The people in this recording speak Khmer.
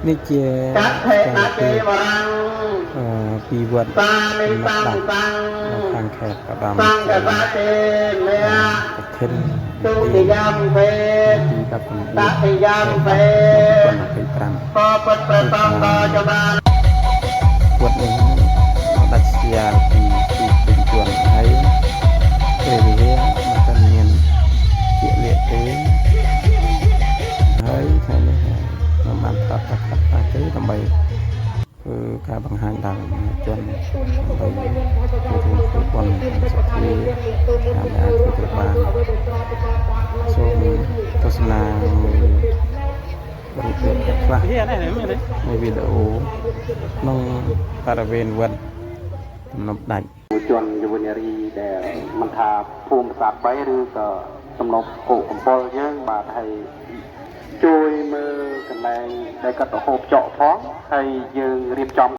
នេះជាការទៅពីវត្តនៅខាងខេត្តកដាមប្រធានទី19ខែ2025ក៏ពិតប្រតចំបានវត្តនេះដាច់ស្យាពីពេញជួនហើយពេលវេលាមិនទាន់មានជាលក្ខទេហើយថ្ងៃនេះខ្ញុំបានប្រាប់ថាទេដើម្បីគឺការបង្ហាញដល់ជនដើម្បីធ្វើបន់សុខភាពតាមដែលធ្វើទៅបានសូមទស្សនារូបភាពខ្លះនៃវីដេអូក្នុងបរិវេណវត្តទំនប់ដាច់ជនយុវនារីដែលមិនថាភូមិសាស្ត្រ3ឬក៏ទំនប់គោកកំពល់យើងបាទហើយជួយមើលកន្លែងដែលគាត់ទៅហូបចកផងហើយយើងរៀបចំ